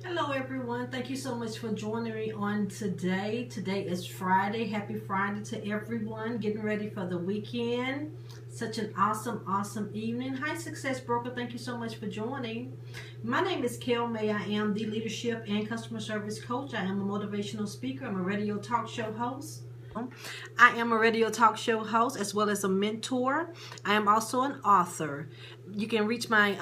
Hello everyone. Thank you so much for joining me on today. Today is Friday. Happy Friday to everyone. Getting ready for the weekend. Such an awesome evening. Hi Success Broker. Thank you so much for joining. My name is Kayl May. I am the leadership and customer service coach. I am a motivational speaker. I'm a radio talk show host. I am a radio talk show host as well as a mentor. I am also an author. You can reach my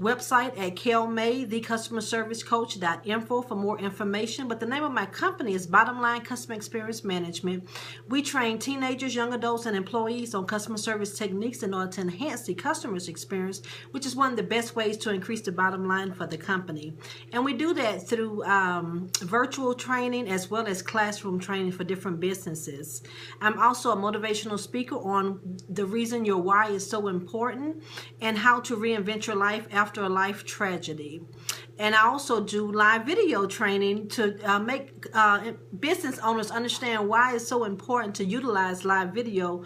website at Kayl May, the customer service coach.info for more information. But the name of my company is Bottom Line Customer Experience Management. We train teenagers, young adults, and employees on customer service techniques in order to enhance the customer's experience, which is one of the best ways to increase the bottom line for the company. And we do that through virtual training as well as classroom training for different businesses. I'm also a motivational speaker on the reason your why is so important and how to reinvent your life after a life tragedy. And I also do live video training to make business owners understand why it's so important to utilize live video,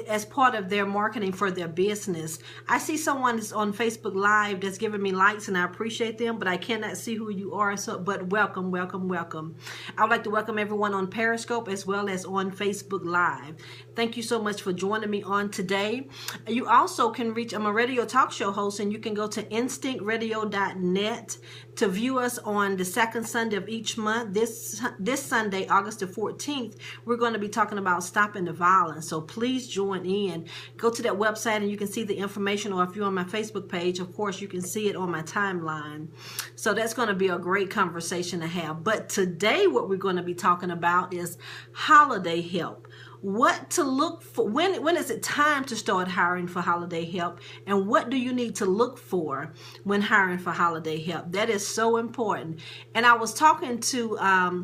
as part of their marketing for their business. I see someone is on Facebook Live that's giving me likes, and I appreciate them, but I cannot see who you are. But welcome. I would like to welcome everyone on Periscope as well as on Facebook Live. Thank you so much for joining me on today. You also can reach, I'm a radio talk show host, and you can go to instinctradio.net to view us on the second Sunday of each month. This Sunday, August the 14th, we're going to be talking about stopping the violence. So please join in. Go to that website and you can see the information, or if you're on my Facebook page, of course, you can see it on my timeline. So that's going to be a great conversation to have. But today what we're going to be talking about is holiday help. What to look for, when is it time to start hiring for holiday help, and what do you need to look for when hiring for holiday help? That is so important. And I was talking to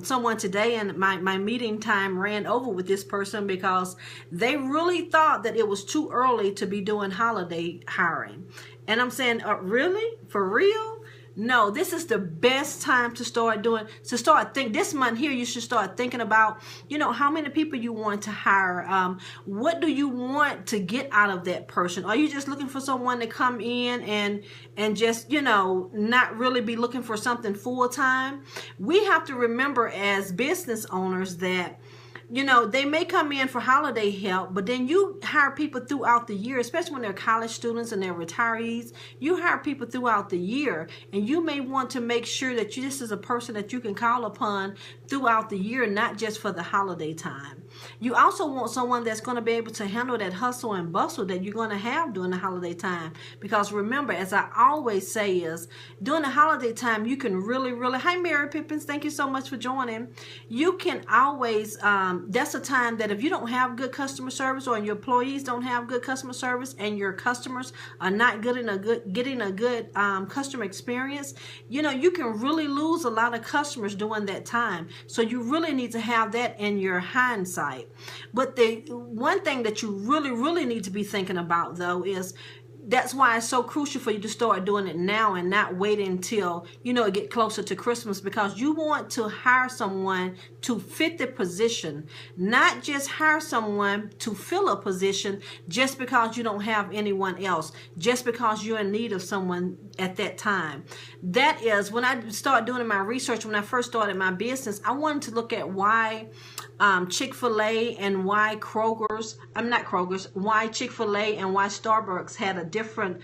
someone today, and my meeting time ran over with this person because they really thought that it was too early to be doing holiday hiring. And I'm saying, really? For real? No, this is the best time to start this month here. You should start thinking about, how many people you want to hire. What do you want to get out of that person? Are you just looking for someone to come in and just, not really be looking for something full time? We have to remember as business owners that they may come in for holiday help, but then you hire people throughout the year, especially when they're college students and they're retirees. You hire people throughout the year, and you may want to make sure that this is a person that you can call upon throughout the year, not just for the holiday time. You also want someone that's going to be able to handle that hustle and bustle that you're going to have during the holiday time. Because remember, as I always say, is during the holiday time, you can really, hi Mary Pippins, thank you so much for joining. You can always, that's a time that if you don't have good customer service, or your employees don't have good customer service, and your customers are not getting a good customer experience, you can really lose a lot of customers during that time. So you really need to have that in your hindsight. But the one thing that you really need to be thinking about, though, is that's why it's so crucial for you to start doing it now and not waiting until, it get closer to Christmas, because you want to hire someone to fit the position, not just hire someone to fill a position just because you don't have anyone else, just because you're in need of someone at that time. That is, when I started doing my research, when I first started my business, I wanted to look at why Chick-fil-A and why why Chick-fil-A and why Starbucks had a different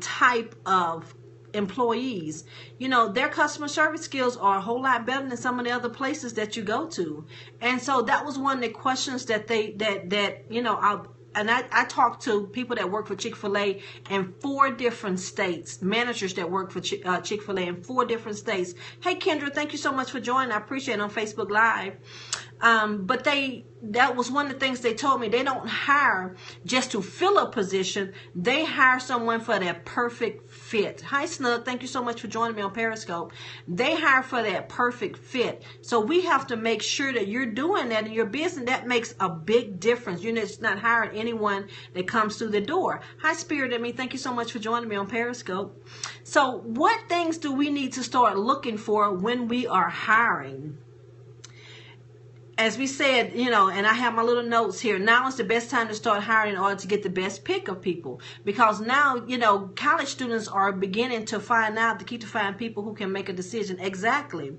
type of employees. Their customer service skills are a whole lot better than some of the other places that you go to. And so that was one of the questions that I talked to people that work for Chick-fil-A in 4 different states, managers that work for Chick-fil-A in 4 different states. Hey, Kendra, thank you so much for joining. I appreciate it on Facebook Live. But that was one of the things they told me. They don't hire just to fill a position. They hire someone for that perfect fit. Hi, Snug. Thank you so much for joining me on Periscope. They hire for that perfect fit. So we have to make sure that you're doing that in your business. That makes a big difference. You're just not hiring anyone that comes through the door. Hi, Spirit of Me. Thank you so much for joining me on Periscope. So what things do we need to start looking for when we are hiring? as we said, you know, and I have my little notes here, now is the best time to start hiring in order to get the best pick of people. Because now, you know, college students are beginning to find out, to find people who can make a decision. Exactly.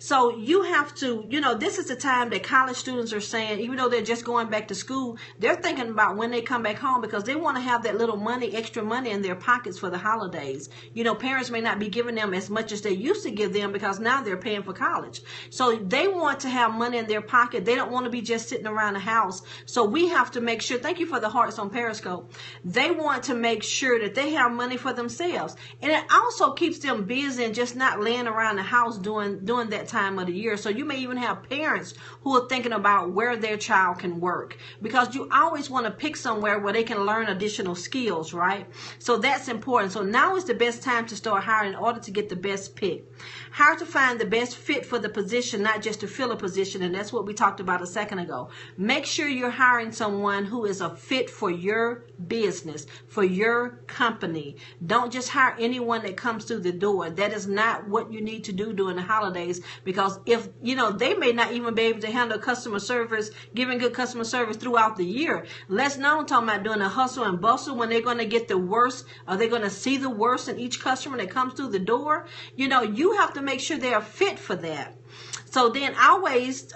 So you have to, you know, this is the time that college students are saying, even though they're just going back to school, they're thinking about when they come back home, because they want to have that little money, extra money in their pockets for the holidays. You know, parents may not be giving them as much as they used to give them because now they're paying for college. So they want to have money in their pocket. They don't want to be just sitting around the house. So we have to make sure, thank you for the hearts on Periscope. They want to make sure that they have money for themselves. And it also keeps them busy and just not laying around the house doing that time of the year. So you may even have parents who are thinking about where their child can work, because you always want to pick somewhere where they can learn additional skills, right? So that's important. So now is the best time to start hiring in order to get the best pick. How to find the best fit for the position, not just to fill a position. And that's what we talked about a second ago. Make sure you're hiring someone who is a fit for your business, for your company. Don't just hire anyone that comes through the door. That is not what you need to do during the holidays, because if, you know, they may not even be able to handle customer service, giving good customer service throughout the year. Let's not talk about doing a hustle and bustle when they're going to get the worst. Are they going to see the worst in each customer that comes through the door? You know, you have to make sure they are fit for that. So then always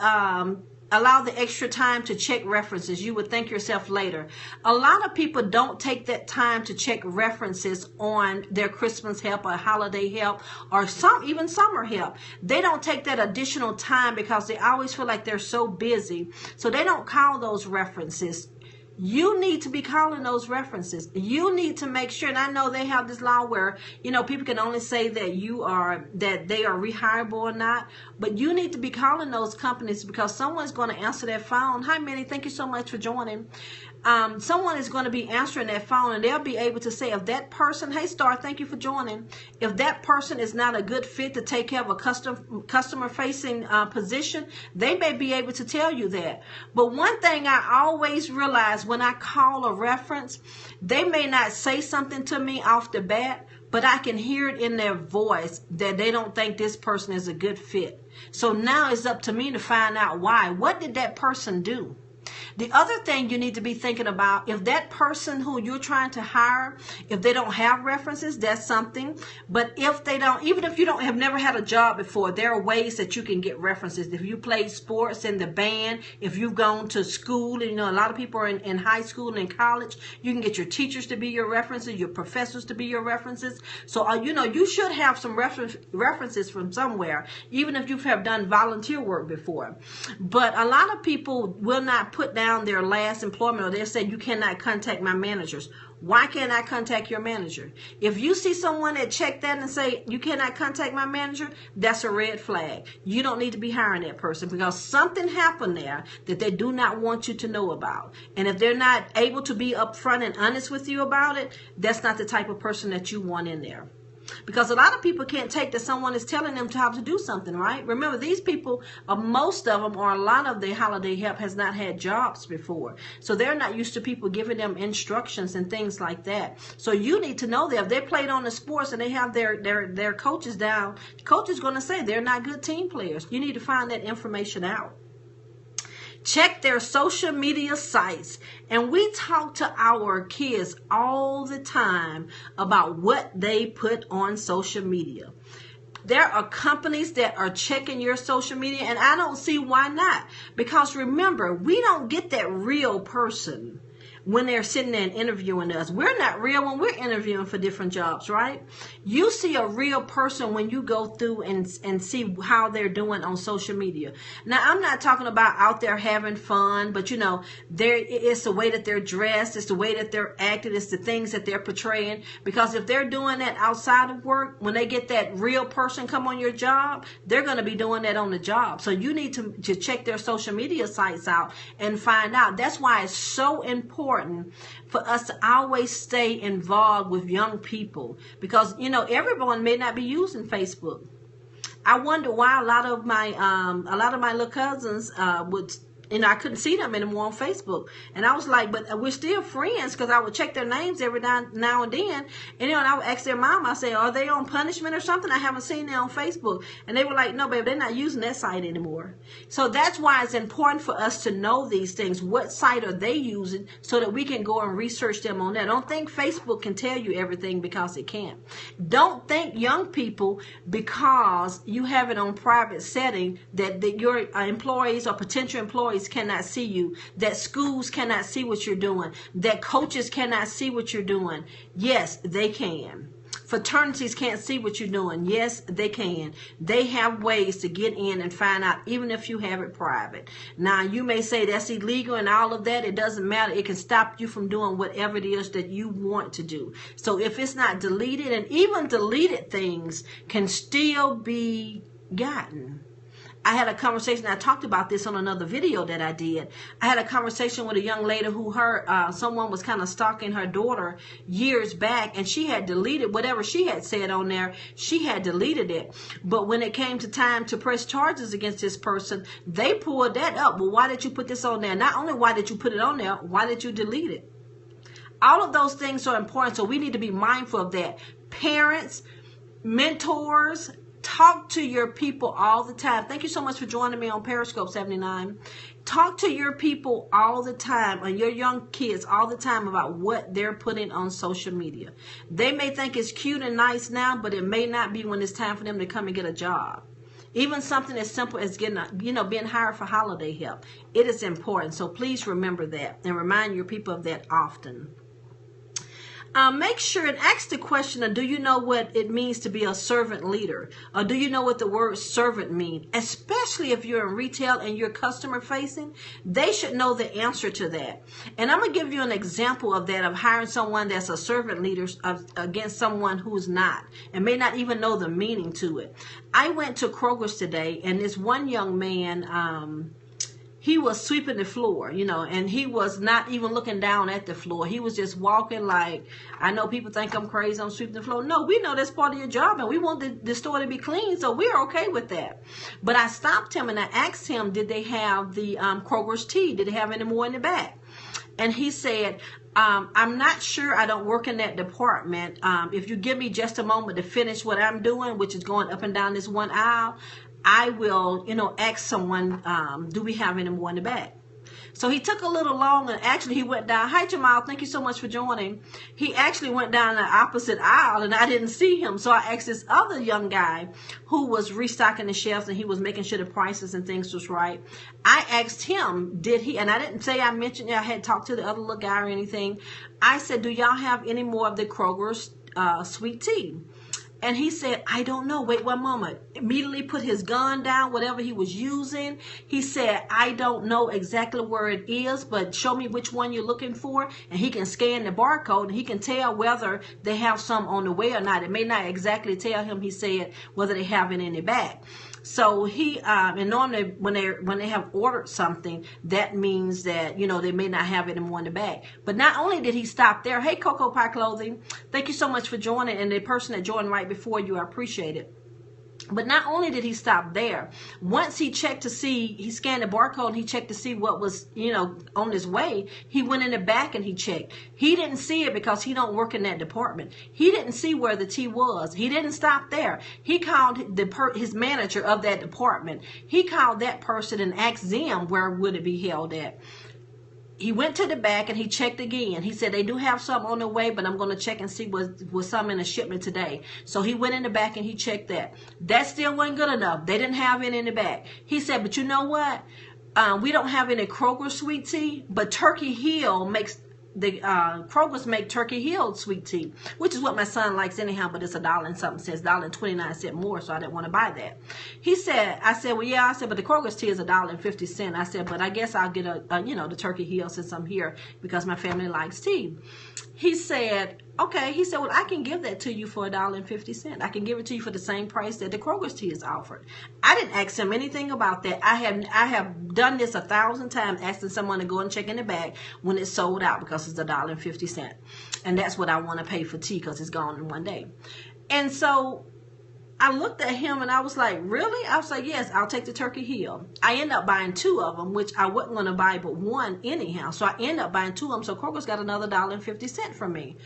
allow the extra time to check references. You would thank yourself later. A lot of people don't take that time to check references on their Christmas help or holiday help or even summer help. They don't take that additional time because they always feel like they're so busy. So they don't call those references. You need to be calling those references. You need to make sure, and I know they have this law where, you know, people can only say that they are rehireable or not, but you need to be calling those companies, because someone's going to answer that phone. Hi, Minnie, thank you so much for joining. Someone is going to be answering that phone, and they'll be able to say, if that person, hey Star, thank you for joining. If that person is not a good fit to take care of a customer facing position, they may be able to tell you that. But one thing I always realize when I call a reference, they may not say something to me off the bat, but I can hear it in their voice that they don't think this person is a good fit. So now it's up to me to find out why. What did that person do? The other thing you need to be thinking about, if that person who you're trying to hire, if they don't have references, that's something. But if they don't, even if you don't have never had a job before, there are ways that you can get references. If you played sports in the band, if you've gone to school, and you know, a lot of people are in high school and in college, you can get your teachers to be your references, your professors to be your references. So, you know, you should have some references from somewhere, even if you have done volunteer work before. But a lot of people will not put down their last employment, or they'll say, you cannot contact my managers. Why can't I contact your manager? If you see someone that check that and say, you cannot contact my manager, that's a red flag. You don't need to be hiring that person, because something happened there that they do not want you to know about. And if they're not able to be upfront and honest with you about it, that's not the type of person that you want in there. Because a lot of people can't take that someone is telling them how to do something, right? Remember, these people, most of them, or a lot of the holiday help, has not had jobs before. So they're not used to people giving them instructions and things like that. So you need to know that if they played on the sports and they have their coaches down, the coach is going to say they're not good team players. You need to find that information out. Check their social media sites. And we talk to our kids all the time about what they put on social media. There are companies that are checking your social media, and I don't see why not. Because remember, we don't get that real person when they're sitting there and interviewing us. We're not real when we're interviewing for different jobs, right? You see a real person when you go through and see how they're doing on social media. Now, I'm not talking about out there having fun, but you know, it's the way that they're dressed, it's the way that they're acting, it's the things that they're portraying. Because if they're doing that outside of work, when they get that real person come on your job, they're going to be doing that on the job. So you need to check their social media sites out and find out. That's why it's so important for us to always stay involved with young people, because you know, everyone may not be using Facebook. I wonder why a lot of my little cousins would I couldn't see them anymore on Facebook. And I was like, but we're still friends, because I would check their names every now and then. And, and I would ask their mom, I say, are they on punishment or something? I haven't seen them on Facebook. And they were like, no, baby, they're not using that site anymore. So that's why it's important for us to know these things. What site are they using, so that we can go and research them on that. Don't think Facebook can tell you everything, because it can't. Don't think, young people, because you have it on private setting, that your employees or potential employees cannot see you, that schools cannot see what you're doing, that coaches cannot see what you're doing. Yes, they can. Fraternities can't see what you're doing. Yes, they can. They have ways to get in and find out, even if you have it private. Now, you may say that's illegal and all of that. It doesn't matter. It can stop you from doing whatever it is that you want to do. So if it's not deleted, and even deleted things can still be gotten. I had a conversation, I talked about this on another video that I did. I had a conversation with a young lady who heard someone was kind of stalking her daughter years back, and she had deleted whatever she had said on there. She had deleted it. But when it came to time to press charges against this person, they pulled that up. Well, why did you put this on there? Not only why did you put it on there, why did you delete it? All of those things are important, so we need to be mindful of that. Parents, mentors, talk to your people all the time. Thank you so much for joining me on Periscope 79. Talk to your people all the time, or your young kids all the time, about what they're putting on social media. They may think it's cute and nice now, but it may not be when it's time for them to come and get a job. Even something as simple as getting, being hired for holiday help. It is important. So please remember that, and remind your people of that often. Make sure and ask the question, do you know what it means to be a servant leader? Or do you know what the word servant means? Especially if you're in retail and you're customer facing, they should know the answer to that. And I'm going to give you an example of that, of hiring someone that's a servant leader against someone who's not, and may not even know the meaning to it. I went to Kroger's today, and this one young man, he was sweeping the floor, and he was not even looking down at the floor. He was just walking like, I know people think I'm crazy, I'm sweeping the floor. No, we know that's part of your job, and we want the store to be clean, so we're okay with that. But I stopped him and I asked him, did they have the Kroger's tea? Did they have any more in the back? And he said, I'm not sure. I don't work in that department. If you give me just a moment to finish what I'm doing, which is going up and down this one aisle, I will, ask someone, do we have any more in the back? So he took a little long, and actually he went down. Hi, Jamal. Thank you so much for joining. He actually went down the opposite aisle, and I didn't see him. So I asked this other young guy who was restocking the shelves, and he was making sure the prices and things was right. I asked him, did he, and I didn't say I mentioned I had talked to the other little guy or anything. I said, do y'all have any more of the Kroger's sweet tea? And he said, I don't know. Wait one moment. Immediately put his gun down, whatever he was using. He said, I don't know exactly where it is, but show me which one you're looking for. And he can scan the barcode, and he can tell whether they have some on the way or not. It may not exactly tell him, he said, whether they have it in the back. So he, and normally when they have ordered something, that means that, they may not have it anymore in the bag. But not only did he stop there, hey, Cocoa Pie Clothing, thank you so much for joining. And the person that joined right before you, I appreciate it. But not only did he stop there, once he checked to see, he scanned the barcode and he checked to see what was, on his way, he went in the back and he checked. He didn't see it because he don't work in that department. He didn't see where the tea was. He didn't stop there. He called his manager of that department. He called that person and asked them where would it be held at. He went to the back and he checked again. He said, they do have some on the way, but I'm going to check and see was some in a shipment today. So he went in the back and he checked that. That still wasn't good enough. They didn't have it in the back. He said, but you know what? We don't have any Kroger sweet tea, but Turkey Hill makes, the Kroger's make Turkey Hill sweet tea, which is what my son likes anyhow, but it's $1 and something cents, $1.29 more, so I didn't want to buy that. He said, I said, well, yeah, I said, but the Kroger's tea is $1.50. I said, but I guess I'll get the Turkey Hill since I'm here because my family likes tea. He said, okay. He said, well, I can give that to you for $1.50. I can give it to you for the same price that the Kroger's tea is offered. I didn't ask him anything about that. I have done this 1,000 times, asking someone to go and check in the bag when it's sold out because it's $1.50. And that's what I want to pay for tea because it's gone in one day. And so I looked at him and I was like, really? I was like, yes, I'll take the turkey heel. I ended up buying 2 of them, which I wasn't going to buy but 1 anyhow. So I ended up buying 2 of them. So Kroger's got another $1.50 from me.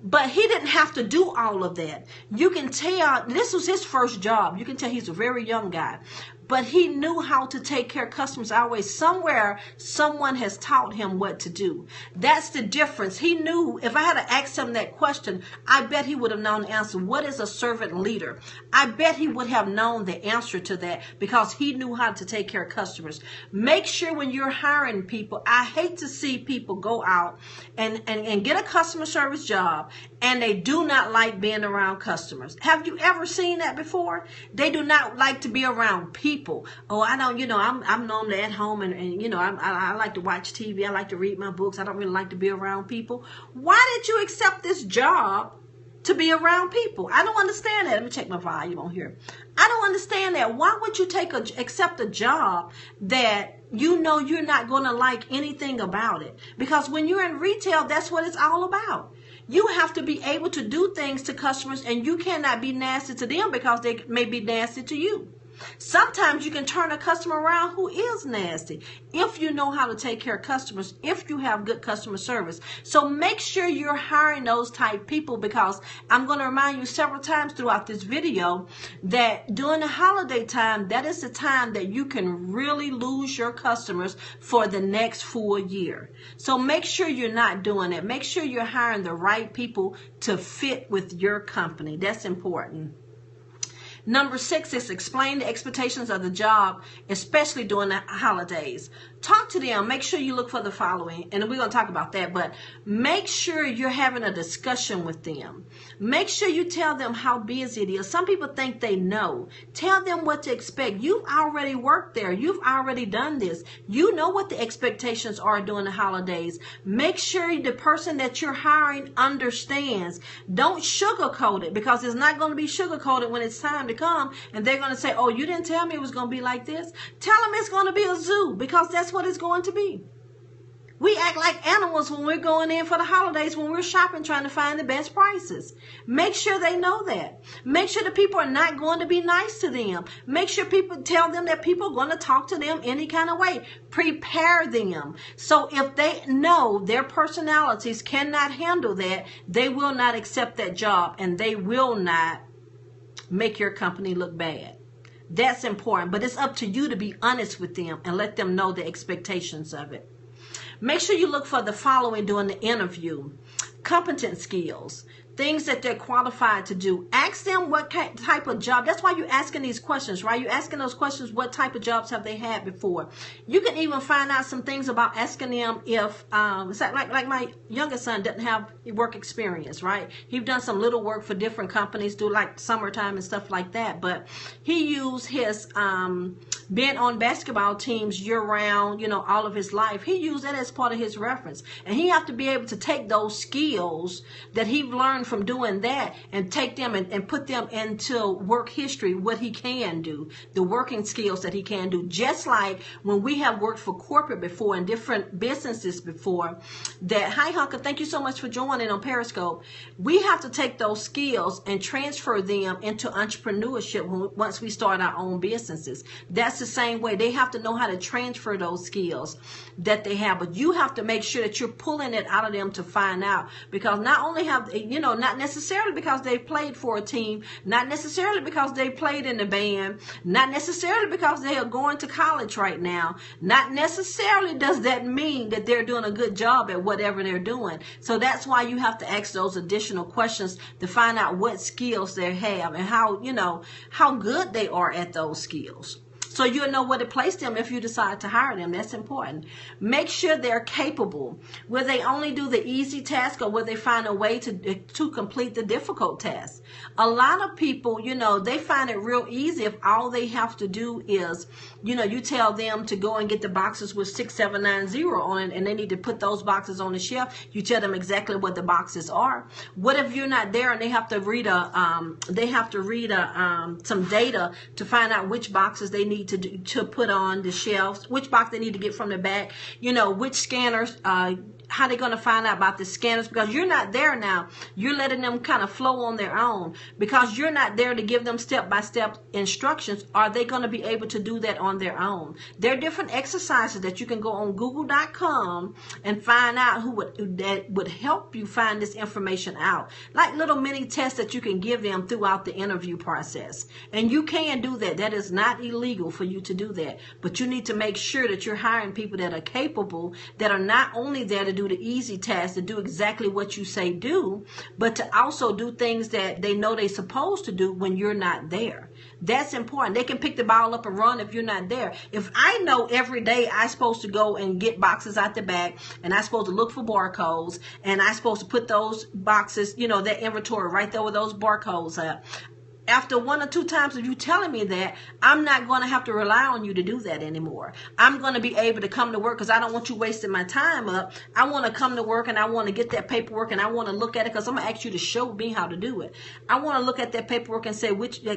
But he didn't have to do all of that. You can tell this was his first job. You can tell he's a very young guy. But he knew how to take care of customers always. Somewhere, someone has taught him what to do. That's the difference. He knew, if I had to ask him that question, I bet he would have known the answer. What is a servant leader? I bet he would have known the answer to that because he knew how to take care of customers. Make sure when you're hiring people, I hate to see people go out and get a customer service job and they do not like being around customers. Have you ever seen that before? They do not like to be around people. Oh, I don't, I'm normally at home and I like to watch TV. I like to read my books. I don't really like to be around people. Why did you accept this job to be around people? I don't understand that. Let me check my volume on here. I don't understand that. Why would you accept a job that you know you're not going to like anything about it? Because when you're in retail, that's what it's all about. You have to be able to do things to customers and you cannot be nasty to them because they may be nasty to you. Sometimes you can turn a customer around who is nasty if you know how to take care of customers, if you have good customer service. So make sure you're hiring those type people because I'm going to remind you several times throughout this video that during the holiday time, that is the time that you can really lose your customers for the next full year. So make sure you're not doing it. Make sure you're hiring the right people to fit with your company. That's important. Number 6 is explain the expectations of the job, especially during the holidays. Talk to them. Make sure you look for the following, and we're going to talk about that, but make sure you're having a discussion with them. Make sure you tell them how busy it is. Some people think they know. Tell them what to expect. You've already worked there. You've already done this. You know what the expectations are during the holidays. Make sure the person that you're hiring understands. Don't sugarcoat it because it's not going to be sugarcoated when it's time to come and they're going to say, oh, you didn't tell me it was going to be like this. Tell them it's going to be a zoo because that's what it's going to be. We act like animals when we're going in for the holidays, when we're shopping, trying to find the best prices. Make sure they know that. Make sure the people are not going to be nice to them. Make sure people tell them that people are going to talk to them any kind of way. Prepare them. So if they know their personalities cannot handle that, they will not accept that job and they will not make your company look bad. That's important, but it's up to you to be honest with them and let them know the expectations of it. Make sure you look for the following during the interview. Competent skills, things that they're qualified to do. Ask them what type of job. That's why you're asking these questions, right? You're asking those questions, what type of jobs have they had before? You can even find out some things about asking them if, like my youngest son doesn't have work experience, right? He's done some little work for different companies, do like summertime and stuff like that. But he used his being on basketball teams year-round, all of his life. He used that as part of his reference. And he have to be able to take those skills that he learned from doing that and take them and put them into work history, what he can do, the working skills that he can do. Just like when we have worked for corporate before and different businesses before that, hi Hunker, thank you so much for joining on Periscope. We have to take those skills and transfer them into entrepreneurship once we start our own businesses. That's the same way. They have to know how to transfer those skills that they have, but you have to make sure that you're pulling it out of them to find out, because not only have, not necessarily because they played for a team, not necessarily because they played in the band, not necessarily because they are going to college right now, not necessarily does that mean that they're doing a good job at whatever they're doing. So that's why you have to ask those additional questions to find out what skills they have and how good they are at those skills. So you'll know where to place them if you decide to hire them. That's important. Make sure they're capable. Will they only do the easy task, or will they find a way to complete the difficult task? A lot of people, they find it real easy if all they have to do is, you tell them to go and get the boxes with 6790 on it, and they need to put those boxes on the shelf. You tell them exactly what the boxes are. What if you're not there and they have to read some data to find out which boxes they need to put on the shelves, which box they need to get from the back, which scanners, how they're going to find out about the scanners, because you're not there now. You're letting them kind of flow on their own because you're not there to give them step-by-step instructions. Are they going to be able to do that on their own? There are different exercises that you can go on google.com and find out that would help you find this information out, like little mini tests that you can give them throughout the interview process. And you can do that. That is not illegal for you to do that, but you need to make sure that you're hiring people that are capable, that are not only there to do the easy tasks, to do exactly what you say do, but to also do things that they know they're supposed to do when you're not there. That's important. They can pick the ball up and run if you're not there. If I know every day I'm supposed to go and get boxes out the back, and I'm supposed to look for barcodes, and I'm supposed to put those boxes, that inventory right there with those barcodes at, after 1 or 2 times of you telling me that, I'm not going to have to rely on you to do that anymore. I'm going to be able to come to work because I don't want you wasting my time up. I want to come to work and I want to get that paperwork and I want to look at it because I'm going to ask you to show me how to do it. I want to look at that paperwork and say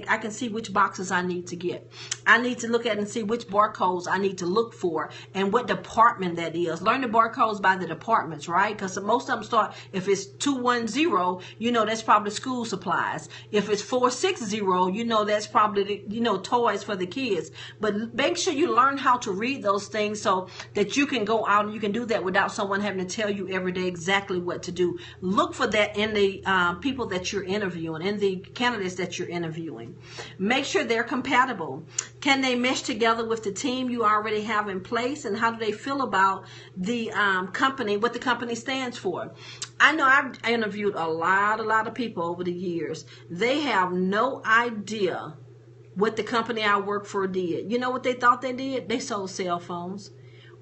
I can see which boxes I need to get. I need to look at it and see which barcodes I need to look for and what department that is. Learn the barcodes by the departments, right? Because most of them start, if it's 210, that's probably school supplies. If it's 460, that's probably toys for the kids. But make sure you learn how to read those things so that you can go out and you can do that without someone having to tell you every day exactly what to do. Look for that in the people that you're interviewing, in the candidates that you're interviewing. Make sure they're compatible. Can they mesh together with the team you already have in place, and how do they feel about the company, what the company stands for? I know I've interviewed a lot of people over the years. They have no idea what the company I work for did. You know what they thought they did? They sold cell phones.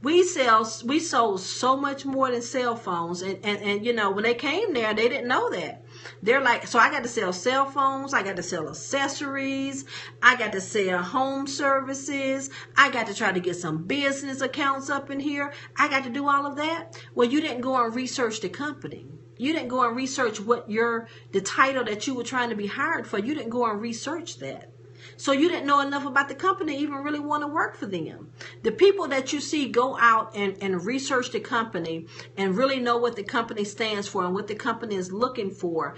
We sold so much more than cell phones. And when they came there, they didn't know that. They're like, so I got to sell cell phones. I got to sell accessories. I got to sell home services. I got to try to get some business accounts up in here. I got to do all of that. Well, you didn't go and research the company. You didn't go and research the title that you were trying to be hired for. You didn't go and research that. So you didn't know enough about the company to even really want to work for them. The people that you see go out and research the company and really know what the company stands for and what the company is looking for.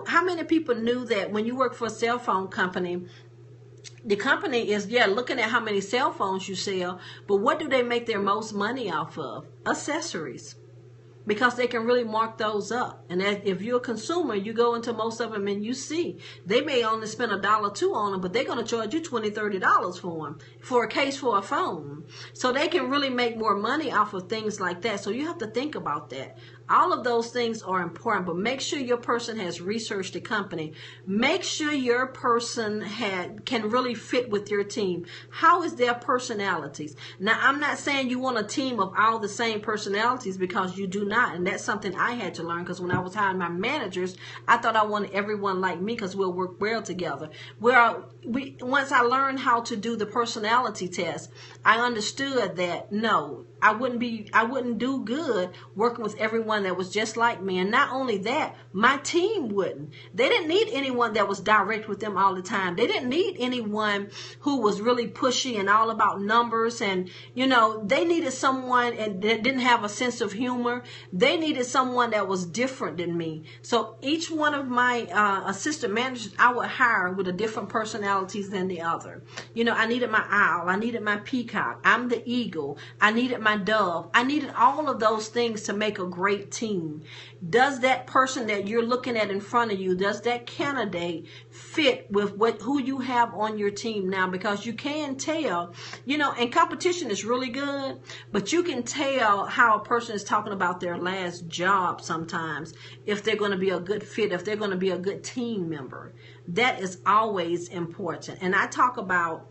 How many people knew that when you work for a cell phone company, the company is, looking at how many cell phones you sell, but what do they make their most money off of? Accessories. Because they can really mark those up. And if you're a consumer, you go into most of them and you see they may only spend $1 or $2 on them, but they're going to charge you $20, $30 for them, for a case for a phone. So they can really make more money off of things like that. So you have to think about that. All of those things are important, but make sure your person has researched the company. Make sure your person can really fit with your team. How is their personalities? Now, I'm not saying you want a team of all the same personalities, because you do not. And that's something I had to learn, because when I was hiring my managers, I thought I wanted everyone like me because we'll work well together. Once I learned how to do the personality test, I understood that no, I wouldn't do good working with everyone that was just like me. And not only that, my team wouldn't. They didn't need anyone that was direct with them all the time. They didn't need anyone who was really pushy and all about numbers. And, they needed someone that didn't have a sense of humor. They needed someone that was different than me. So each one of my assistant managers, I would hire with a different personalities than the other. I needed my owl. I needed my peacock. I'm the eagle. I needed my dove. I needed all of those things to make a great team. Does that person that you're looking at in front of you, does that candidate fit with who you have on your team now? Because you can tell, and competition is really good, but you can tell how a person is talking about their last job sometimes, if they're going to be a good fit, if they're going to be a good team member. That is always important. And I talk about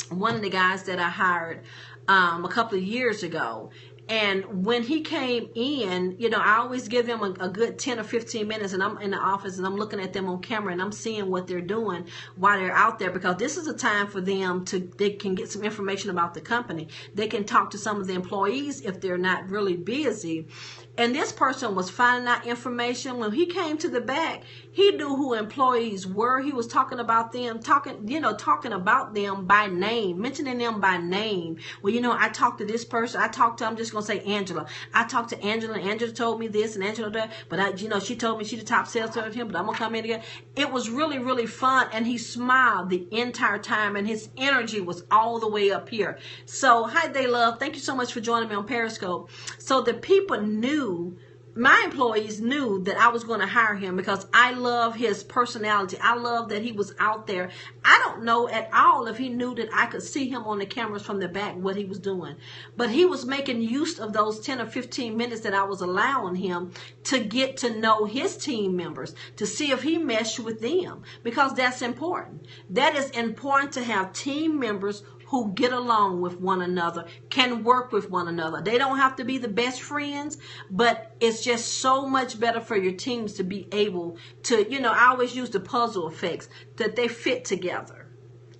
one of the guys that I hired a couple of years ago. And when he came in, I always give them a good 10 or 15 minutes, and I'm in the office and I'm looking at them on camera and I'm seeing what they're doing while they're out there, because this is a time for them they can get some information about the company. They can talk to some of the employees if they're not really busy. And this person was finding out information. When he came to the back, He knew who employees were. He was talking about them, talking about them by name, mentioning them by name. Well, I talked to this person. I'm just going to say Angela. I talked to Angela, and Angela told me this, and Angela that, but she told me she's the top salesperson for him, but I'm going to come in again. It was really, really fun, and he smiled the entire time, and his energy was all the way up here. So, hi, They Love. Thank you so much for joining me on Periscope. So the people knew, my employees knew that I was going to hire him because I love his personality. I love that he was out there. I don't know at all if he knew that I could see him on the cameras from the back, what he was doing. But he was making use of those 10 or 15 minutes that I was allowing him to get to know his team members, to see if he meshed with them, because that's important. That is important, to have team members who get along with one another, can work with one another. They don't have to be the best friends, but it's just so much better for your teams to be able to, I always use the puzzle effects, that they fit together.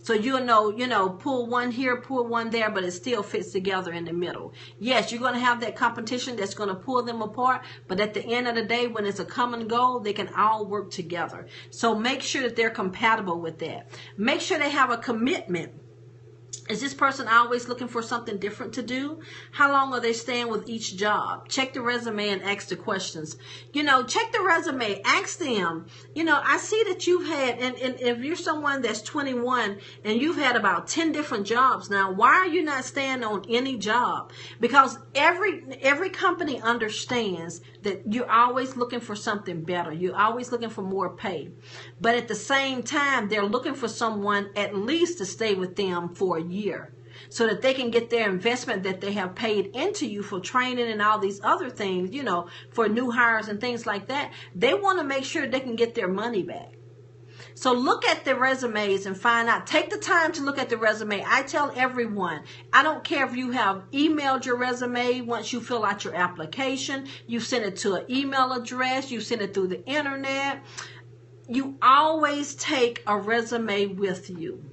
So pull one here, pull one there, but it still fits together in the middle. Yes, you're going to have that competition that's going to pull them apart, but at the end of the day, when it's a common goal, they can all work together. So make sure that they're compatible with that. Make sure they have a commitment. Is this person always looking for something different to do? How long are they staying with each job? Check the resume and ask the questions. Check the resume. Ask them, I see that you've had, and if you're someone that's 21 and you've had about 10 different jobs now, why are you not staying on any job? Because every company understands that you're always looking for something better. You're always looking for more pay. But at the same time, they're looking for someone at least to stay with them for a year, so that they can get their investment that they have paid into you for training and all these other things, for new hires and things like that. They want to make sure they can get their money back. So look at the resumes and find out. Take the time to look at the resume. I tell everyone, I don't care if you have emailed your resume once you fill out your application, you send it to an email address, you send it through the internet. You always take a resume with you.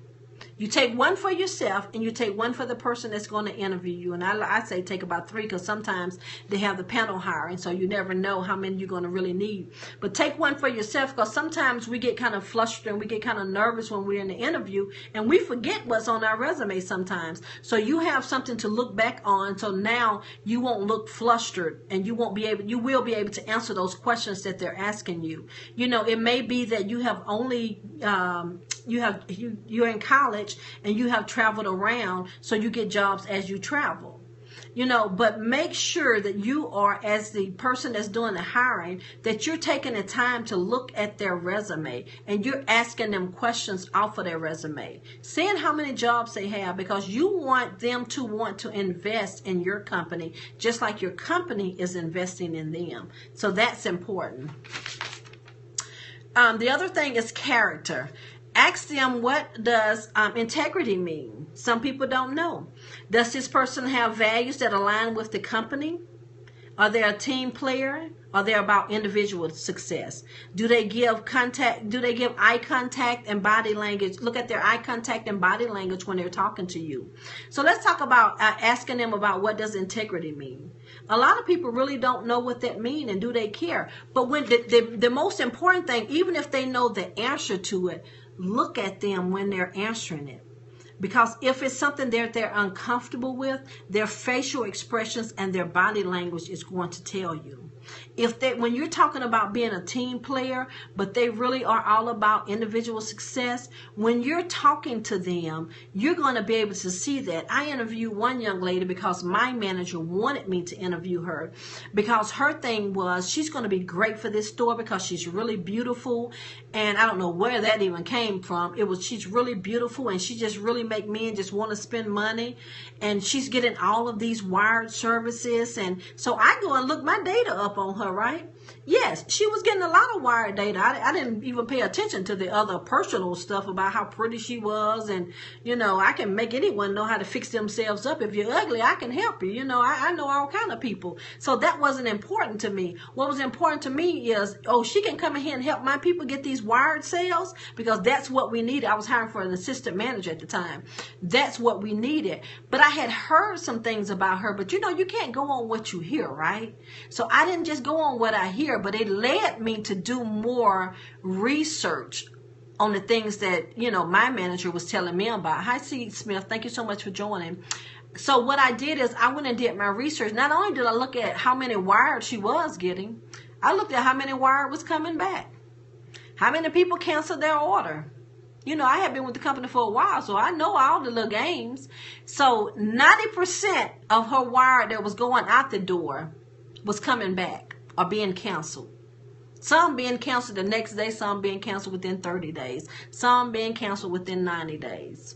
You take one for yourself and you take one for the person that's going to interview you. And I say take about 3, because sometimes they have the panel hiring, so you never know how many you're going to really need. But take one for yourself, because sometimes we get kind of flustered and we get kind of nervous when we're in the interview and we forget what's on our resume sometimes. So you have something to look back on, so now you won't look flustered and you will be able to answer those questions that they're asking you. It may be that you have only you're in college and you have traveled around, so you get jobs as you travel. But make sure that you are, as the person that's doing the hiring, that you're taking the time to look at their resume and you're asking them questions off of their resume, seeing how many jobs they have, because you want them to want to invest in your company just like your company is investing in them. So that's important. The other thing is character. Ask them, what does integrity mean? Some people don't know. Does this person have values that align with the company? Are they a team player? Are they about individual success? Do they give eye contact and body language? Look at their eye contact and body language when they're talking to you. So let's talk about asking them about, what does integrity mean? A lot of people really don't know what that means, and do they care? But when the most important thing, even if they know the answer to it, look at them when they're answering it. Because if it's something that they're uncomfortable with, their facial expressions and their body language is going to tell you. When you're talking about being a team player, but they really are all about individual success, when you're talking to them, you're going to be able to see that. I interviewed one young lady because my manager wanted me to interview her, because her thing was she's going to be great for this store because she's really beautiful. And I don't know where that even came from. She's really beautiful and she just really make men just want to spend money. And she's getting all of these wired services. And so I go and look my data up on her, right? Yes, she was getting a lot of wired data. I didn't even pay attention to the other personal stuff about how pretty she was. And, I can make anyone know how to fix themselves up. If you're ugly, I can help you. I know all kind of people. So that wasn't important to me. What was important to me is, she can come in here and help my people get these wired sales, because that's what we needed. I was hiring for an assistant manager at the time. That's what we needed. But I had heard some things about her. But, you can't go on what you hear, right? So I didn't just go on what I here, but it led me to do more research on the things that, you know, my manager was telling me about. Hi, C. Smith. Thank you so much for joining. So what I did is I went and did my research. Not only did I look at how many wired she was getting, I looked at how many wired was coming back. How many people canceled their order? You know, I have been with the company for a while, so I know all the little games. So 90% of her wire that was going out the door was coming back or being canceled. Some being canceled the next day, some being canceled within 30 days, some being canceled within 90 days.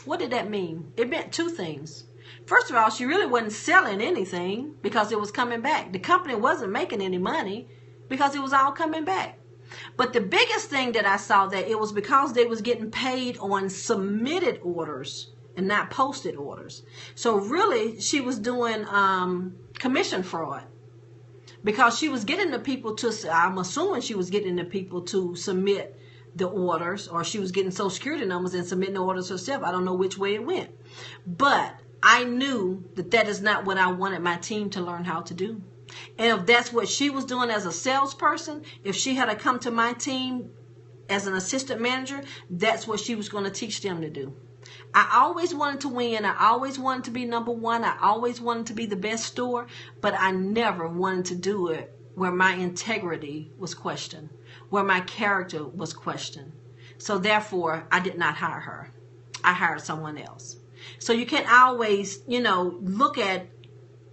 What did that mean? It meant two things. First of all, she really wasn't selling anything because it was coming back. The company wasn't making any money because it was all coming back. But the biggest thing that I saw, that it was because they was getting paid on submitted orders and not posted orders. So really, she was doing commission fraud, because she was getting the people to, I'm assuming she was getting the people to submit the orders, or she was getting Social Security numbers and submitting the orders herself. I don't know which way it went. But I knew that that is not what I wanted my team to learn how to do. And if that's what she was doing as a salesperson, if she had to come to my team as an assistant manager, that's what she was going to teach them to do. I always wanted to win. I always wanted to be number one. I always wanted to be the best store, but I never wanted to do it where my integrity was questioned, where my character was questioned. So therefore, I did not hire her. I hired someone else. So you can't always, you know, look at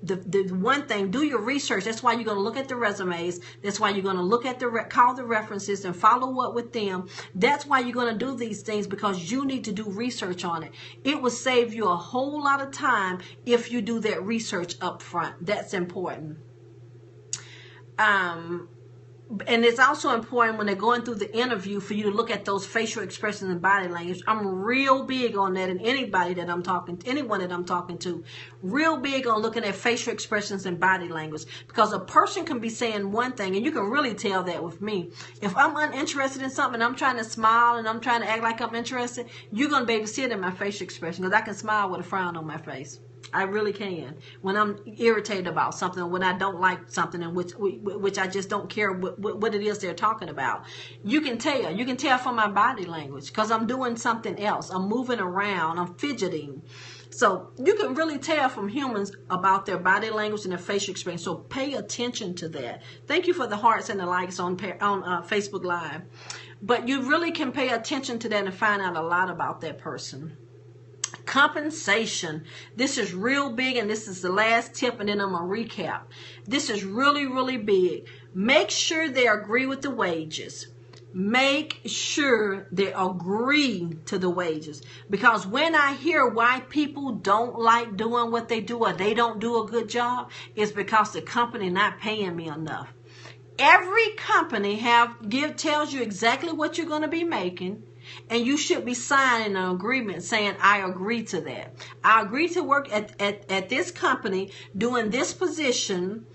the one thing. Do your research. That's why you're going to look at the resumes. That's why you're going to look at call the references and follow up with them. That's why you're going to do these things, because you need to do research on it. It will save you a whole lot of time if you do that research up front. That's important. And it's also important when they're going through the interview for you to look at those facial expressions and body language. I'm real big on that, and anyone that I'm talking to, real big on looking at facial expressions and body language, because a person can be saying one thing, and you can really tell that with me. If I'm uninterested in something, I'm trying to smile and I'm trying to act like I'm interested, you're going to be able to see it in my facial expression, because I can smile with a frown on my face. I really can. When I'm irritated about something, or when I don't like something, in which I just don't care what it is they're talking about. You can tell. You can tell from my body language, because I'm doing something else. I'm moving around. I'm fidgeting. So you can really tell from humans about their body language and their facial expression. So pay attention to that. Thank you for the hearts and the likes on Facebook Live. But you really can pay attention to that and find out a lot about that person. Compensation. This is real big, and this is the last tip, and then I'm going to recap. This is really, really big. Make sure they agree with the wages. Make sure they agree to the wages. Because when I hear why people don't like doing what they do, or they don't do a good job, it's because the company not paying me enough. Every company tells you exactly what you're going to be making. And you should be signing an agreement saying, I agree to that. I agree to work at this company, doing this position,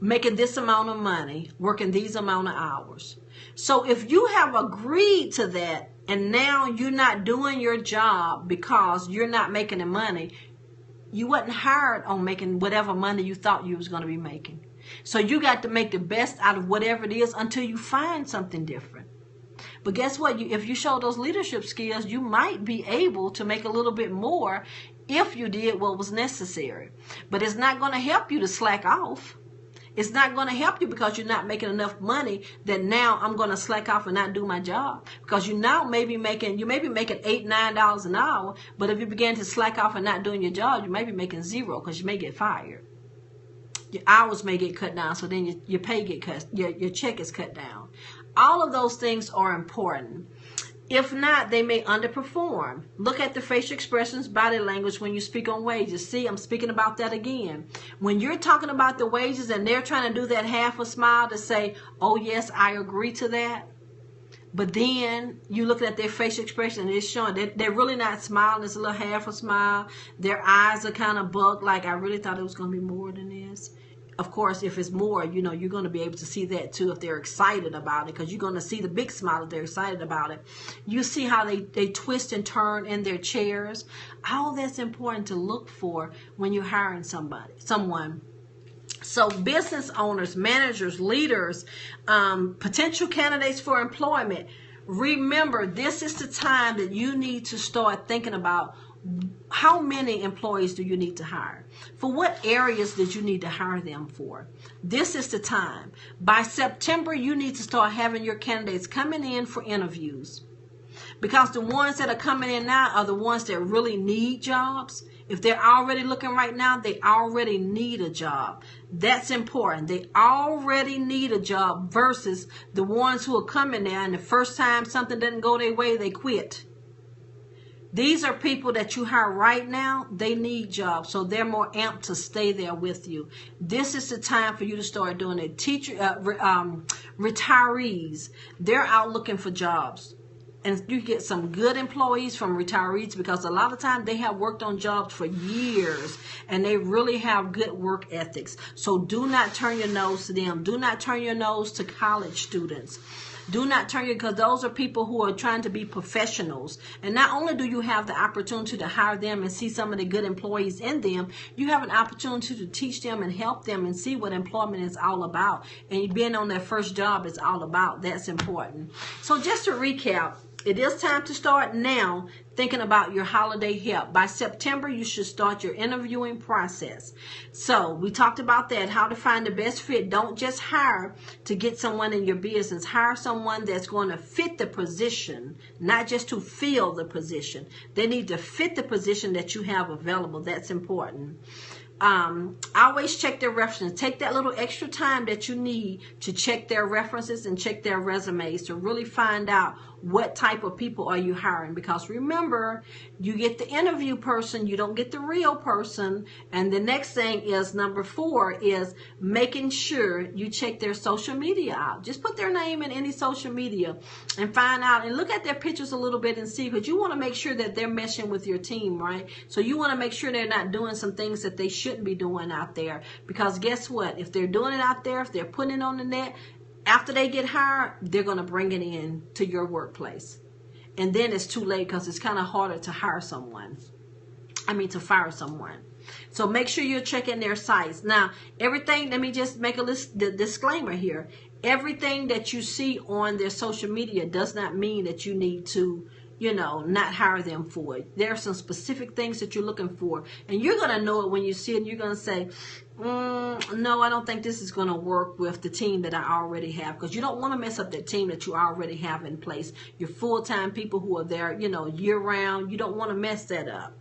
making this amount of money, working these amount of hours. So if you have agreed to that, and now you're not doing your job because you're not making the money, you wasn't hired on making whatever money you thought you was going to be making. So you got to make the best out of whatever it is until you find something different. But guess what? If you show those leadership skills, you might be able to make a little bit more if you did what was necessary. But it's not going to help you to slack off. It's not going to help you because you're not making enough money that now I'm going to slack off and not do my job. Because you may be making $8, $9 an hour, but if you begin to slack off and not doing your job, you may be making zero, because you may get fired. Your hours may get cut down, so then your pay get cut, your check is cut down. All of those things are important. If not, they may underperform. Look at the facial expressions, body language when you speak on wages. See, I'm speaking about that again. When you're talking about the wages and they're trying to do that half a smile to say, oh yes, I agree to that. But then you look at their facial expression and it's showing they're really not smiling. It's a little half a smile. Their eyes are kind of bugged, like I really thought it was going to be more than this. Of course, if it's more, you're going to be able to see that too if they're excited about it, because you're going to see the big smile if they're excited about it. You see how they twist and turn in their chairs. All that's important to look for when you're hiring someone. So business owners, managers, leaders, potential candidates for employment, remember, this is the time that you need to start thinking about how many employees do you need to hire? For what areas did you need to hire them for? This is the time. By September, you need to start having your candidates coming in for interviews. Because the ones that are coming in now are the ones that really need jobs. If they're already looking right now, they already need a job. That's important. They already need a job versus the ones who are coming there and the first time something doesn't go their way, they quit. These are people that you hire right now. They need jobs, so they're more amped to stay there with you. This is the time for you to start doing it. Retirees, they're out looking for jobs. And you get some good employees from retirees because a lot of times they have worked on jobs for years and they really have good work ethics. So do not turn your nose to them. Do not turn your nose to college students. Do not turn your, because those are people who are trying to be professionals. And not only do you have the opportunity to hire them and see some of the good employees in them, you have an opportunity to teach them and help them and see what employment is all about. And being on their first job is all about. That's important. So just to recap, it is time to start now thinking about your holiday help. By September, you should start your interviewing process. So we talked about that, how to find the best fit. Don't just hire to get someone in your business. Hire someone that's going to fit the position, not just to fill the position. They need to fit the position that you have available. That's important. Always check their references. Take that little extra time that you need to check their references and check their resumes to really find out what type of people are you hiring. Because remember, you get the interview person, you don't get the real person. And the next thing is number 4 is making sure you check their social media out. Just put their name in any social media and find out and look at their pictures a little bit and see, because you want to make sure that they're meshing with your team, right? So you want to make sure they're not doing some things that they shouldn't be doing out there. Because guess what? If they're doing it out there, if they're putting it on the net, after they get hired, they're going to bring it in to your workplace. And then it's too late because it's kind of harder to hire someone. To fire someone. So make sure you're checking their sites. Now, everything, let me just make a disclaimer here. Everything that you see on their social media does not mean that you need to, not hire them for it. There are some specific things that you're looking for. And you're going to know it when you see it. And you're going to say, no, I don't think this is going to work with the team that I already have. Because you don't want to mess up that team that you already have in place. Your full-time people who are there, year-round. You don't want to mess that up.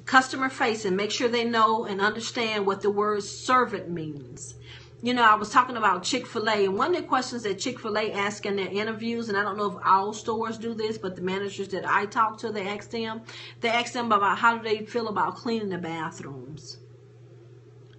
Customer facing. Make sure they know and understand what the word servant means. I was talking about Chick-fil-A, and one of the questions that Chick-fil-A ask in their interviews, and I don't know if all stores do this, but the managers that I talk to, they ask them about how do they feel about cleaning the bathrooms.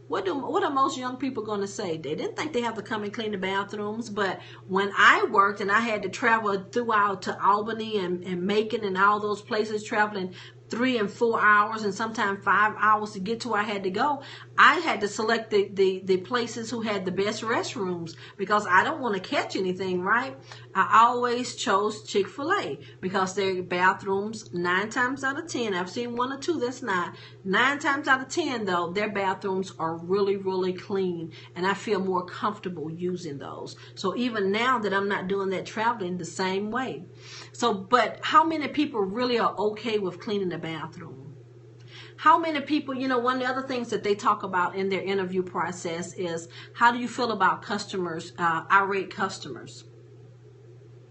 What are most young people going to say? They didn't think they have to come and clean the bathrooms, but when I worked and I had to travel throughout to Albany and Macon and all those places, traveling 3 and 4 hours and sometimes 5 hours to get to where I had to go, I had to select the places who had the best restrooms because I don't want to catch anything, right? I always chose Chick-fil-A because their bathrooms, 9 times out of 10, I've seen 1 or 2 that's not. 9 times out of 10, though, their bathrooms are really, really clean, and I feel more comfortable using those. So even now that I'm not doing that traveling the same way. So, but how many people really are okay with cleaning the bathroom? How many people, one of the other things that they talk about in their interview process is, how do you feel about customers, irate customers?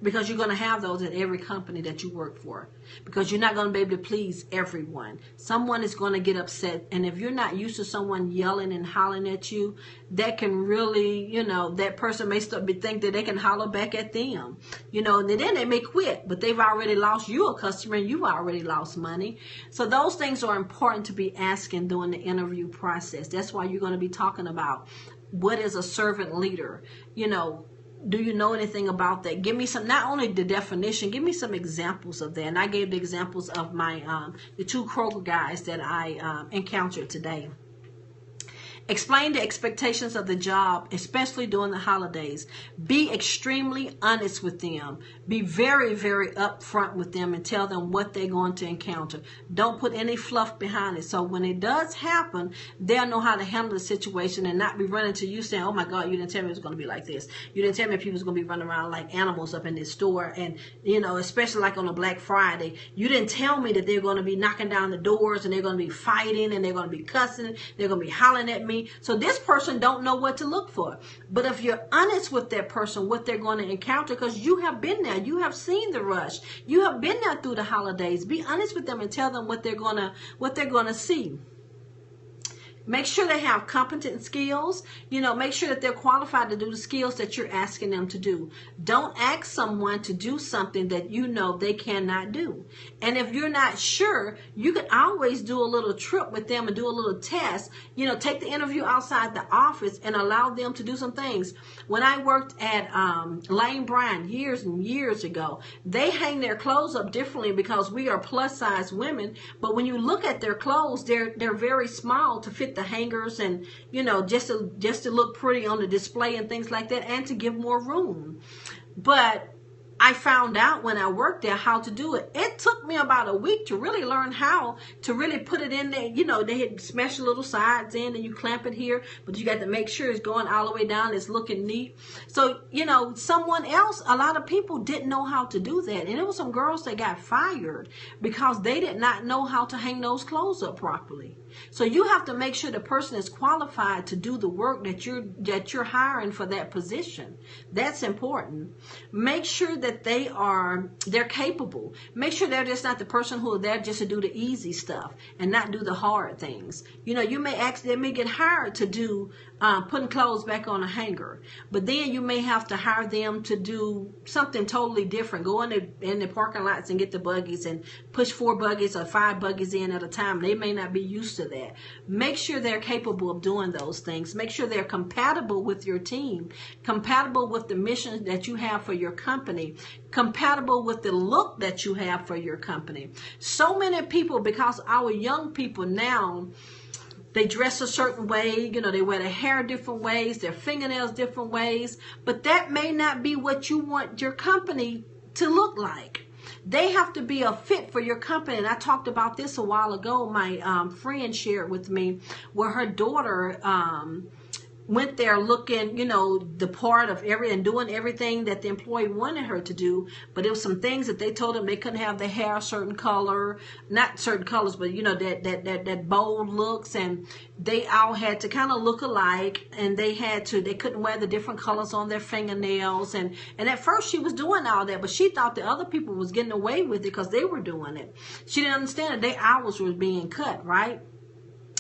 Because you're going to have those at every company that you work for. Because you're not going to be able to please everyone. Someone is going to get upset. And if you're not used to someone yelling and hollering at you, that can really, that person may think that they can holler back at them. And then they may quit. But they've already lost you a customer and you've already lost money. So those things are important to be asking during the interview process. That's why you're going to be talking about what is a servant leader. Do you know anything about that? Give me some, not only the definition, give me some examples of that. And I gave the examples of my, the 2 Kroger guys that I encountered today. Explain the expectations of the job, especially during the holidays. Be extremely honest with them. Be very, very upfront with them and tell them what they're going to encounter. Don't put any fluff behind it. So when it does happen, they'll know how to handle the situation and not be running to you saying, oh my God, you didn't tell me it was going to be like this. You didn't tell me people was going to be running around like animals up in this store. And, you know, especially like on a Black Friday, you didn't tell me that they're going to be knocking down the doors and they're going to be fighting and they're going to be cussing. They're going to be hollering at me. So this person don't know what to look for. But if you're honest with that person, what they're going to encounter, because you have been there, you have seen the rush, you have been there through the holidays. Be honest with them and tell them what they're gonna see. Make sure they have competent skills. You know, make sure that they're qualified to do the skills that you're asking them to do. Don't ask someone to do something that you know they cannot do. And if you're not sure, you can always do a little trip with them and do a little test. You know, take the interview outside the office and allow them to do some things. When I worked at Lane Bryant years and years ago, they hang their clothes up differently because we are plus size women. But when you look at their clothes, they're very small to fit the hangers and, you know, just to look pretty on the display and things like that, and to give more room. But I found out when I worked there how to do it. It took me about a week to really learn how to really put it in there. You know, they had smashed the little sides in and you clamp it here, but you got to make sure it's going all the way down. It's looking neat. So, you know, someone else, a lot of people didn't know how to do that. And it was some girls that got fired because they did not know how to hang those clothes up properly. So you have to make sure the person is qualified to do the work that you're hiring for that position. That's important. Make sure that they're capable. Make sure they're just not the person who are there just to do the easy stuff and not do the hard things. You know, they may get hired to do putting clothes back on a hanger, but then you may have to hire them to do something totally different. Go in the parking lots and get the buggies and push 4 buggies or 5 buggies in at a time. They may not be used to that. Make sure they're capable of doing those things. Make sure they're compatible with your team, compatible with the mission that you have for your company, compatible with the look that you have for your company. So many people, because our young people now, they dress a certain way, you know, they wear their hair different ways, their fingernails different ways, but that may not be what you want your company to look like. They have to be a fit for your company. And I talked about this a while ago. My friend shared with me where her daughter went there looking, you know, the part of and doing everything that the employee wanted her to do. But there was some things that they told them they couldn't have their hair a certain color, not certain colors, but, you know, that bold looks. And they all had to kind of look alike, and they couldn't wear the different colors on their fingernails. And at first she was doing all that, but she thought the other people was getting away with it because they were doing it. She didn't understand that their hours were being cut, right?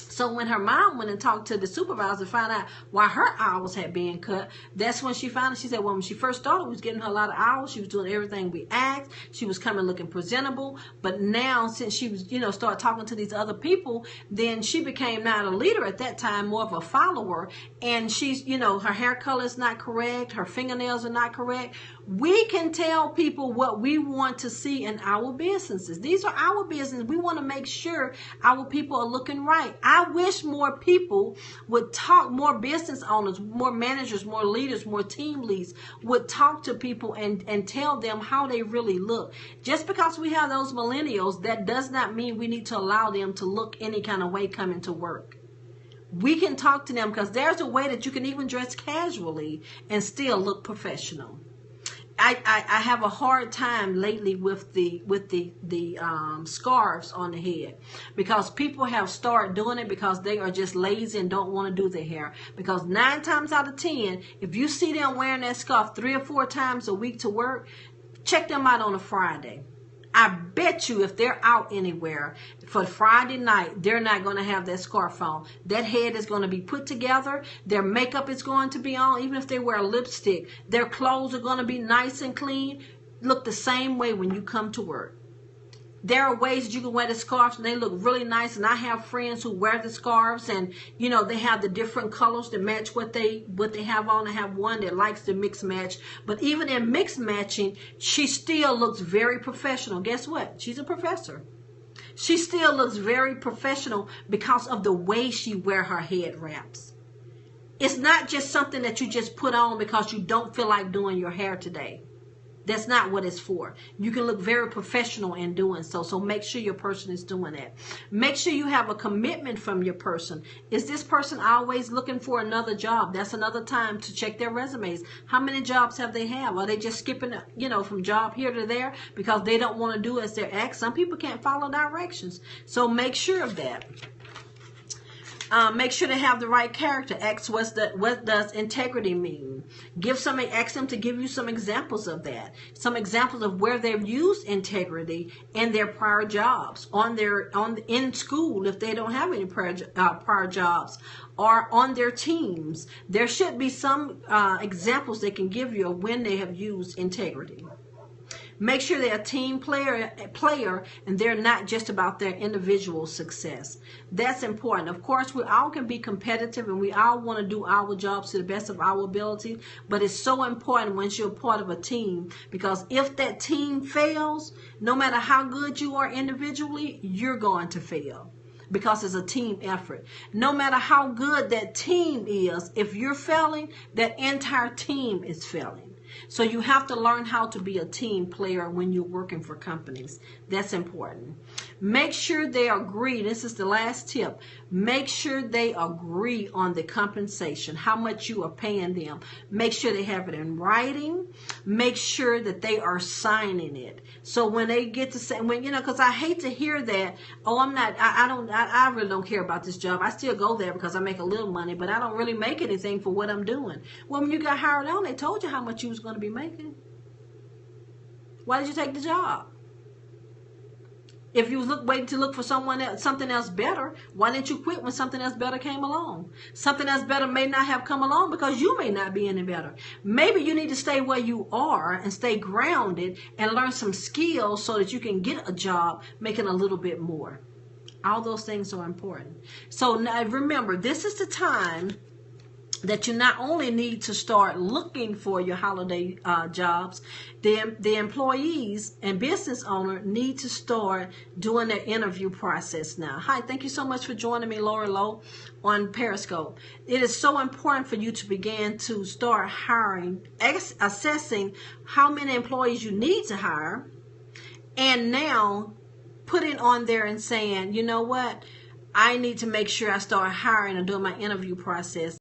So when her mom went and talked to the supervisor to find out why her hours had been cut, that's when she found out. She said, well, when she first started, we was getting her a lot of hours. She was doing everything we asked. She was coming looking presentable. But now, since she was, you know, started talking to these other people, then she became not a leader at that time, more of a follower. And she's, you know, her hair color is not correct. Her fingernails are not correct. We can tell people what we want to see in our businesses. These are our businesses. We want to make sure our people are looking right. I wish more people would talk, more business owners, more managers, more leaders, more team leads would talk to people and tell them how they really look. Just because we have those millennials, that does not mean we need to allow them to look any kind of way coming to work. We can talk to them because there's a way that you can even dress casually and still look professional. I have a hard time lately with the scarves on the head, because people have started doing it because they are just lazy and don't want to do their hair. Because 9 times out of 10, if you see them wearing that scarf 3 or 4 times a week to work, check them out on a Friday. I bet you if they're out anywhere for Friday night, they're not going to have that scarf on. That head is going to be put together. Their makeup is going to be on. Even if they wear lipstick, their clothes are going to be nice and clean. Look the same way when you come to work. There are ways that you can wear the scarves and they look really nice. And I have friends who wear the scarves and, you know, they have the different colors to match what they have on. I have one that likes to mix match. But even in mix matching, she still looks very professional. Guess what? She's a professor. She still looks very professional because of the way she wear her head wraps. It's not just something that you just put on because you don't feel like doing your hair today. That's not what it's for. You can look very professional in doing so. So make sure your person is doing that. Make sure you have a commitment from your person. Is this person always looking for another job? That's another time to check their resumes. How many jobs have they had? Are they just skipping, from job here to there because they don't want to do as they're asked? Some people can't follow directions. So make sure of that. Make sure they have the right character. Ask what does integrity mean? Ask them to give you some examples of that. Some examples of where they've used integrity in their prior jobs, in school if they don't have any prior jobs, or on their teams. There should be some examples they can give you of when they have used integrity. Make sure they're a team player, and they're not just about their individual success. That's important. Of course, we all can be competitive, and we all want to do our jobs to the best of our ability, but it's so important once you're part of a team, because if that team fails, no matter how good you are individually, you're going to fail. Because it's a team effort. No matter how good that team is, if you're failing, that entire team is failing. So you have to learn how to be a team player when you're working for companies. That's important. Make sure they agree. This is the last tip. Make sure they agree on the compensation, how much you are paying them. Make sure they have it in writing. Make sure that they are signing it. So when they get to say, because I hate to hear that, I really don't care about this job. I still go there because I make a little money, but I don't really make anything for what I'm doing. Well, when you got hired on, they told you how much you was going to be making. Why did you take the job? If you was waiting to look for something else better, why didn't you quit when something else better came along? Something else better may not have come along because you may not be any better. Maybe you need to stay where you are and stay grounded and learn some skills so that you can get a job making a little bit more. All those things are important. So now remember, this is the time that you not only need to start looking for your holiday jobs, the employees and business owner need to start doing their interview process now. Hi, thank you so much for joining me, Laura Lowe, on Periscope. It is so important for you to begin to start hiring, assessing how many employees you need to hire, and now putting on there and saying, you know what? I need to make sure I start hiring and doing my interview process